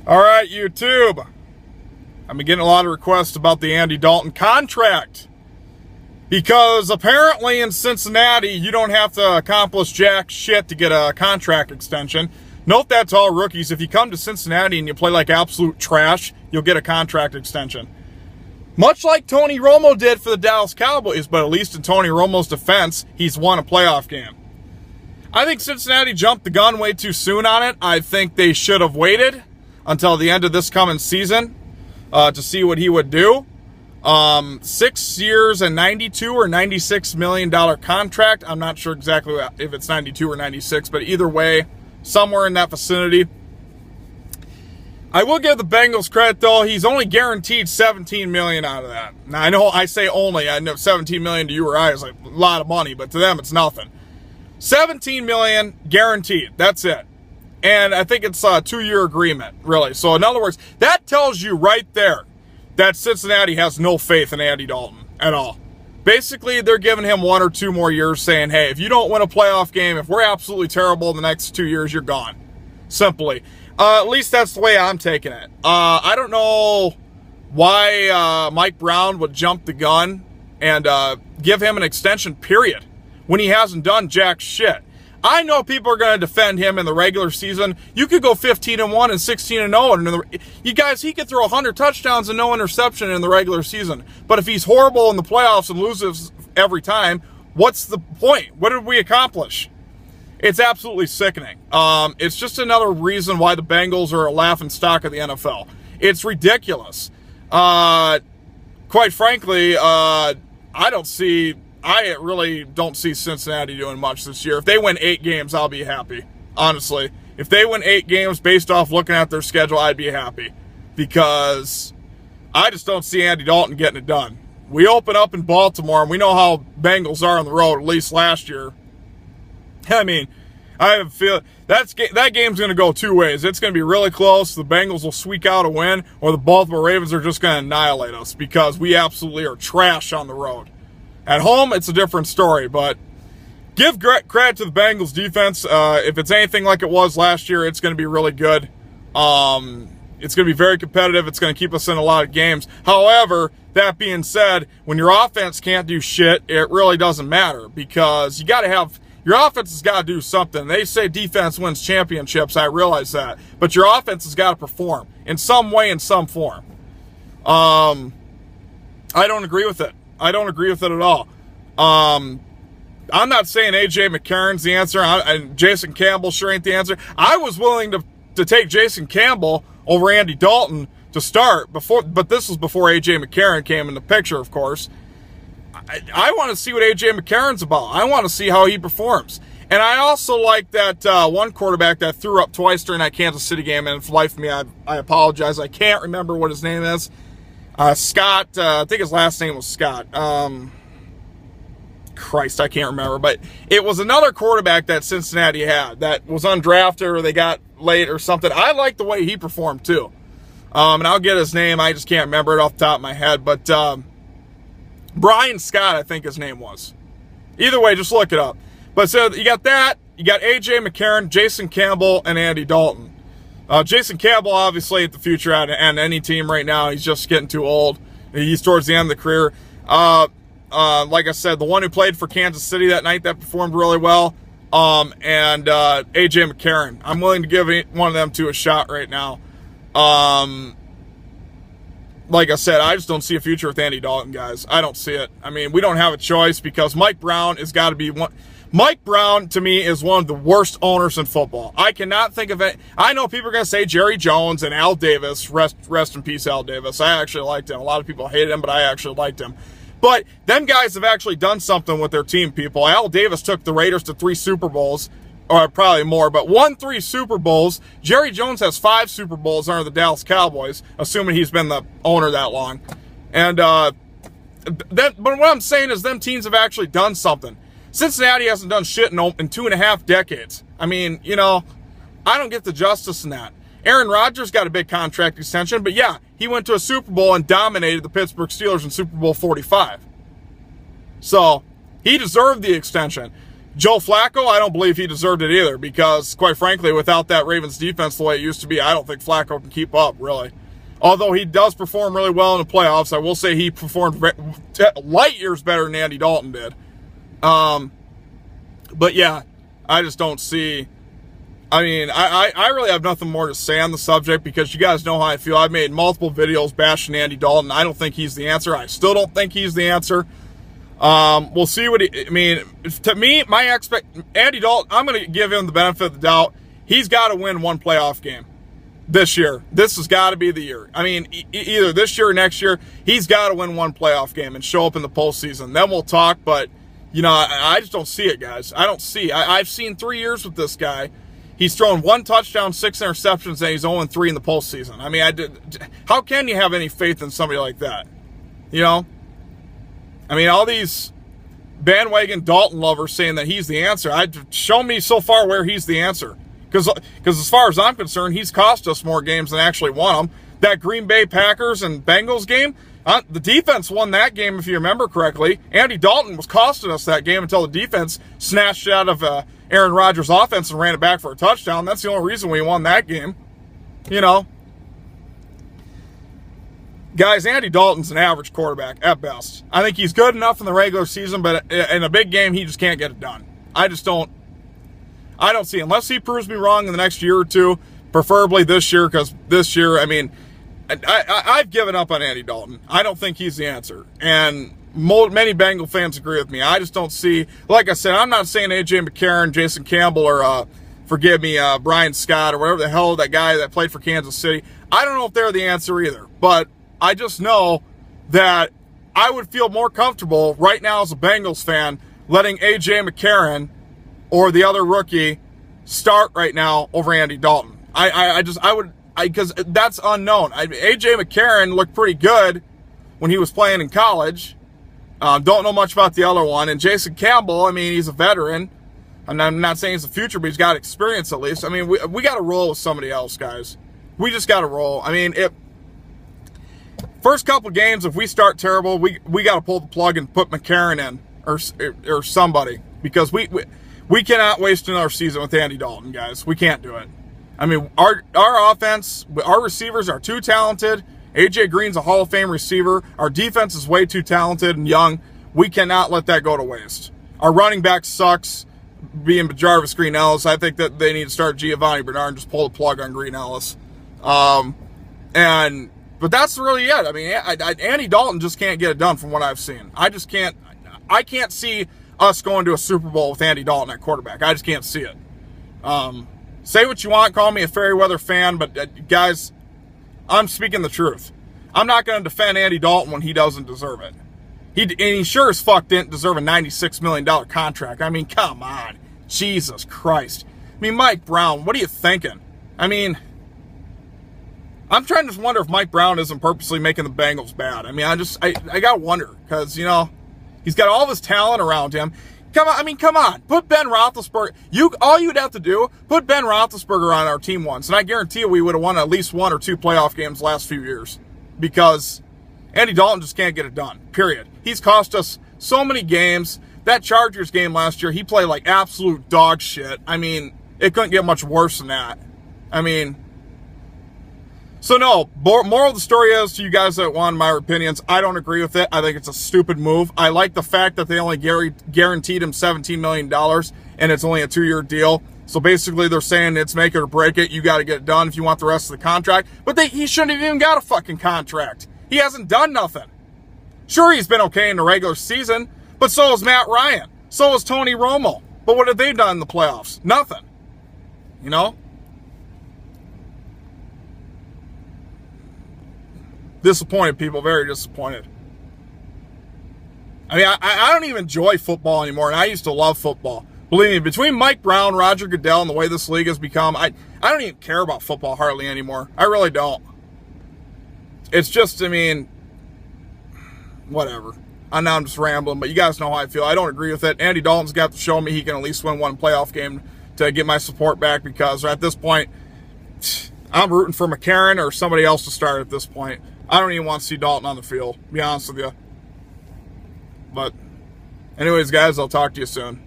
All right, YouTube. I've been getting a lot of requests about the Andy Dalton contract. Because apparently in Cincinnati, you don't have to accomplish jack shit to get a contract extension. Note that's all rookies. If you come to Cincinnati and you play like absolute trash, you'll get a contract extension. Much like Tony Romo did for the Dallas Cowboys, but at least in Tony Romo's defense, he's won a playoff game. I think Cincinnati jumped the gun way too soon on it. I think they should have waited until the end of this coming season to see what he would do. 6 years and $92 or $96 million contract. I'm not sure exactly if it's 92 or 96, but either way, somewhere in that vicinity. I will give the Bengals credit, though. He's only guaranteed $17 million out of that. Now, I know I say only. I know $17 million to you or I is like a lot of money, but to them, it's nothing. $17 million guaranteed. That's it. And I think it's a 2-year agreement, really. So, in other words, that tells you right there that Cincinnati has no faith in Andy Dalton at all. Basically, they're giving him 1 or 2 more years saying, hey, if you don't win a playoff game, if we're absolutely terrible in the next 2 years, you're gone. Simply. At least that's the way I'm taking it. I don't know why Mike Brown would jump the gun and give him an extension, period, when he hasn't done jack shit. I know people are going to defend him in the regular season. You could go 15-1 and 16-0. And you guys, he could throw 100 touchdowns and no interception in the regular season. But if he's horrible in the playoffs and loses every time, what's the point? What did we accomplish? It's absolutely sickening. It's just another reason why the Bengals are a laughingstock of the NFL. It's ridiculous. Quite frankly, I really don't see Cincinnati doing much this year. If they win 8 games, I'll be happy. Honestly. If they win 8 games based off looking at their schedule, I'd be happy. Because I just don't see Andy Dalton getting it done. We open up in Baltimore, and we know how Bengals are on the road, at least last year. I mean, I have a feeling that game's going to go 2 ways. It's going to be really close. The Bengals will squeak out a win, or the Baltimore Ravens are just going to annihilate us because we absolutely are trash on the road. At home, it's a different story, but give credit to the Bengals defense. If it's anything like it was last year, it's going to be really good. It's going to be very competitive. It's going to keep us in a lot of games. However, that being said, when your offense can't do shit, it really doesn't matter because you got to have your offense has got to do something. They say defense wins championships. I realize that, but your offense has got to perform in some way, in some form. I don't agree with it. I don't agree with it at all. I'm not saying A.J. McCarron's the answer, and Jason Campbell sure ain't the answer. I was willing to take Jason Campbell over Andy Dalton to start, but this was before A.J. McCarron came in the picture, of course. I want to see what A.J. McCarron's about. I want to see how he performs. And I also like that one quarterback that threw up twice during that Kansas City game, and for the life of me, I apologize. I can't remember what his name is. Scott, I think his last name was Scott. Christ, I can't remember. But it was another quarterback that Cincinnati had that was undrafted or they got late or something. I like the way he performed, too. And I'll get his name. I just can't remember it off the top of my head. But Brian Scott, I think his name was. Either way, just look it up. But so you got that. You got A.J. McCarron, Jason Campbell, and Andy Dalton. Jason Campbell, obviously, at the future at any team right now. He's just getting too old. He's towards the end of the career. Like I said, the one who played for Kansas City that night that performed really well, and A.J. McCarron. I'm willing to give one of them two a shot right now. Like I said, I just don't see a future with Andy Dalton, guys. I don't see it. I mean, we don't have a choice because Mike Brown has got to be one. Mike Brown, to me, is one of the worst owners in football. I cannot think of it. I know people are going to say Jerry Jones and Al Davis. Rest in peace, Al Davis. I actually liked him. A lot of people hated him, but I actually liked him. But them guys have actually done something with their team, people. Al Davis took the Raiders to 3 Super Bowls, or probably more, but won 3 Super Bowls. Jerry Jones has 5 Super Bowls under the Dallas Cowboys, assuming he's been the owner that long. And but what I'm saying is them teams have actually done something. Cincinnati hasn't done shit in 2.5 decades. I mean, you know, I don't get the justice in that. Aaron Rodgers got a big contract extension, but yeah, he went to a Super Bowl and dominated the Pittsburgh Steelers in Super Bowl 45. So, he deserved the extension. Joe Flacco, I don't believe he deserved it either because, quite frankly, without that Ravens defense the way it used to be, I don't think Flacco can keep up, really. Although he does perform really well in the playoffs, I will say he performed light years better than Andy Dalton did. But yeah, I just don't see. I mean, I really have nothing more to say on the subject because you guys know how I feel. I've made multiple videos bashing Andy Dalton. I don't think he's the answer. I still don't think he's the answer. We'll see what I mean, to me, Andy Dalton, I'm going to give him the benefit of the doubt. He's got to win one playoff game this year. This has got to be the year. I mean, either this year or next year, he's got to win one playoff game and show up in the postseason. Then we'll talk, but, you know, I just don't see it, guys. I don't see. I've seen 3 years with this guy. He's thrown 1 touchdown, 6 interceptions, and he's 0-3 in the postseason. I mean, how can you have any faith in somebody like that? You know? I mean, all these bandwagon Dalton lovers saying that he's the answer. Show me so far where he's the answer. Because as far as I'm concerned, he's cost us more games than actually won them. That Green Bay Packers and Bengals game, the defense won that game, if you remember correctly. Andy Dalton was costing us that game until the defense snatched it out of Aaron Rodgers' offense and ran it back for a touchdown. That's the only reason we won that game. You know. Guys, Andy Dalton's an average quarterback at best. I think he's good enough in the regular season, but in a big game, he just can't get it done. I don't see, unless he proves me wrong in the next year or two, preferably this year, because this year, I mean, I've given up on Andy Dalton. I don't think he's the answer. And many Bengal fans agree with me. I just don't see, like I said, I'm not saying A.J. McCarron, Jason Campbell, or, forgive me, Brian Scott, or whatever the hell that guy that played for Kansas City. I don't know if they're the answer either, but I just know that I would feel more comfortable right now as a Bengals fan letting A.J. McCarron or the other rookie start right now over Andy Dalton. Because that's unknown. A.J. McCarron looked pretty good when he was playing in college. Don't know much about the other one. And Jason Campbell, I mean, he's a veteran. I'm not saying he's the future, but he's got experience at least. I mean, we got to roll with somebody else, guys. We just got to roll. I mean, first couple games, if we start terrible, we got to pull the plug and put McCarron in or somebody, because we cannot waste another season with Andy Dalton, guys. We can't do it. I mean, our offense, our receivers are too talented. A.J. Green's a Hall of Fame receiver. Our defense is way too talented and young. We cannot let that go to waste. Our running back sucks, being Jarvis Green Ellis. I think that they need to start Giovanni Bernard and just pull the plug on Green Ellis. But that's really it. I mean, Andy Dalton just can't get it done from what I've seen. I can't see us going to a Super Bowl with Andy Dalton at quarterback. I just can't see it. Say what you want, call me a fairy weather fan, but guys, I'm speaking the truth. I'm not going to defend Andy Dalton when he doesn't deserve it. He sure as fuck didn't deserve a $96 million contract. I mean, come on. Jesus Christ. I mean, Mike Brown, what are you thinking? I mean, I'm trying to wonder if Mike Brown isn't purposely making the Bengals bad. I mean, I got to wonder, because, you know, he's got all this talent around him. Come on. Put Ben Roethlisberger. All you'd have to do, put Ben Roethlisberger on our team once, and I guarantee you we would have won at least 1 or 2 playoff games the last few years, because Andy Dalton just can't get it done, period. He's cost us so many games. That Chargers game last year, he played like absolute dog shit. I mean, it couldn't get much worse than that. I mean, so no, moral of the story is, to you guys that want my opinions, I don't agree with it. I think it's a stupid move. I like the fact that they only guaranteed him $17 million, and it's only a 2-year deal. So basically they're saying it's make it or break it. You got to get it done if you want the rest of the contract. But he shouldn't have even got a fucking contract. He hasn't done nothing. Sure, he's been okay in the regular season, but so has Matt Ryan. So has Tony Romo. But what have they done in the playoffs? Nothing. You know? Disappointed, people. Very disappointed. I mean, I don't even enjoy football anymore, and I used to love football. Believe me, between Mike Brown, Roger Goodell, and the way this league has become, I don't even care about football hardly anymore. I really don't. It's just, I mean, whatever. I'm just rambling, but you guys know how I feel. I don't agree with it. Andy Dalton's got to show me he can at least win 1 playoff game to get my support back, because at this point, I'm rooting for McCarron or somebody else to start at this point. I don't even want to see Dalton on the field, to be honest with you. But anyways, guys, I'll talk to you soon.